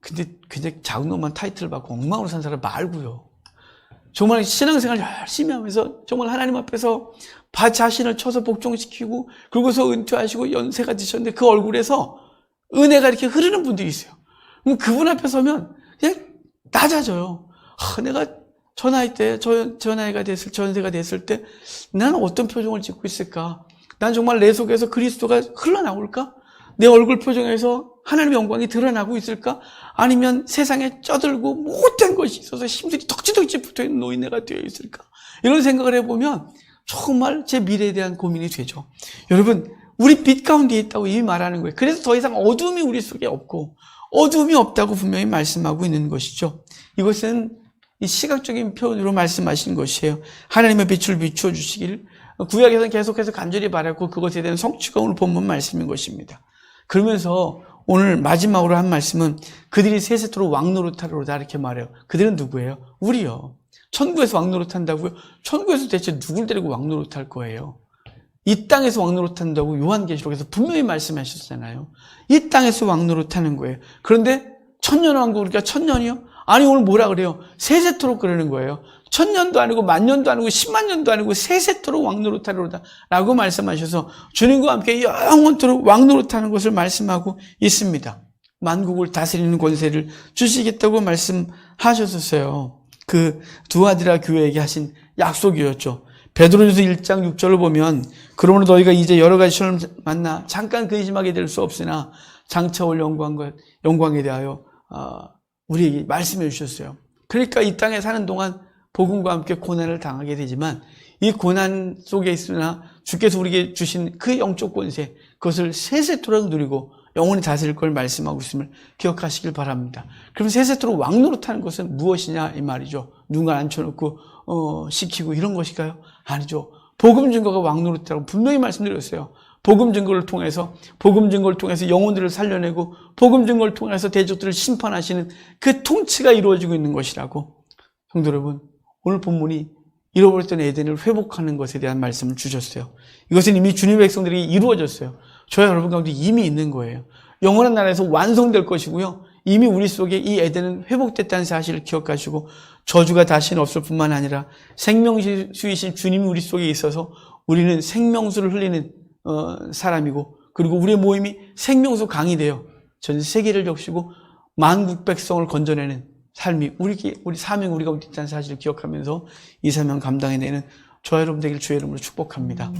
근데 장로만 타이틀을 받고 엉망으로 산 사람 말고요. 정말 신앙생활 열심히 하면서 정말 하나님 앞에서 자신을 쳐서 복종시키고 그러고서 은퇴하시고 연세가 드셨는데 그 얼굴에서 은혜가 이렇게 흐르는 분들이 있어요. 그럼 그분 앞에 서면 그냥 낮아져요. 내가 저 나이 때, 저 나이가 됐을, 저 연세가 됐을 때 나는 어떤 표정을 짓고 있을까? 난 정말 내 속에서 그리스도가 흘러나올까? 내 얼굴 표정에서 하나님의 영광이 드러나고 있을까? 아니면 세상에 쩌들고 못된 것이 있어서 힘들이 덕지덕지 붙어있는 노인네가 되어 있을까? 이런 생각을 해보면 정말 제 미래에 대한 고민이 되죠. 여러분 우리 빛 가운데 있다고 이미 말하는 거예요. 그래서 더 이상 어둠이 우리 속에 없고 어둠이 없다고 분명히 말씀하고 있는 것이죠. 이것은 이 시각적인 표현으로 말씀하신 것이에요. 하나님의 빛을 비추어 주시기를 구약에서는 계속해서 간절히 바랐고 그것에 대한 성취가 오늘 본문 말씀인 것입니다. 그러면서 오늘 마지막으로 한 말씀은 그들이 세세토록 왕노릇하리로다 이렇게 말해요. 그들은 누구예요? 우리요. 천국에서 왕노릇한다고요? 천국에서 대체 누굴 데리고 왕노릇할 거예요? 이 땅에서 왕노릇한다고 요한계시록에서 분명히 말씀하셨잖아요. 이 땅에서 왕노릇하는 거예요. 그런데 천년왕국 그러니까 천년이요? 아니 오늘 뭐라 그래요? 세세토록 그러는 거예요. 천년도 아니고 만년도 아니고 10만년도 아니고 세세토록 왕노릇하리로다 라고 말씀하셔서 주님과 함께 영원토록 왕노릇하는 것을 말씀하고 있습니다. 만국을 다스리는 권세를 주시겠다고 말씀하셨었어요. 그 두아디라 교회에게 하신 약속이었죠. 베드로전서 1장 6절을 보면 그러므로 너희가 이제 여러 가지 시험을 만나 잠깐 근심하게 될 수 없으나 장차 올 영광에 대하여 우리에게 말씀해 주셨어요. 그러니까 이 땅에 사는 동안 복음과 함께 고난을 당하게 되지만 이 고난 속에 있으나 주께서 우리에게 주신 그 영적 권세, 그것을 세세토록 누리고 영원히 다스릴 걸 말씀하고 있음을 기억하시길 바랍니다. 그럼 세세토록 왕노릇하는 것은 무엇이냐 이 말이죠. 누군가 앉혀놓고 시키고 이런 것일까요? 아니죠. 복음 증거가 왕노릇이라고 분명히 말씀드렸어요. 복음 증거를 통해서 영혼들을 살려내고 복음 증거를 통해서 대적들을 심판하시는 그 통치가 이루어지고 있는 것이라고. 성도 여러분, 오늘 본문이 잃어버렸던 에덴을 회복하는 것에 대한 말씀을 주셨어요. 이것은 이미 주님의 백성들이 이루어졌어요. 저와 여러분 가운데 이미 있는 거예요. 영원한 나라에서 완성될 것이고요. 이미 우리 속에 이 에덴은 회복됐다는 사실을 기억하시고 저주가 다시는 없을 뿐만 아니라 생명수이신 주님이 우리 속에 있어서 우리는 생명수를 흘리는 사람이고, 그리고 우리의 모임이 생명수 강이 되어 전 세계를 적시고 만국 백성을 건져내는 삶이 우리 사명 우리가 있다는 사실을 기억하면서 이 사명 감당해내는 저와 여러분 되길 주의 이름으로 축복합니다.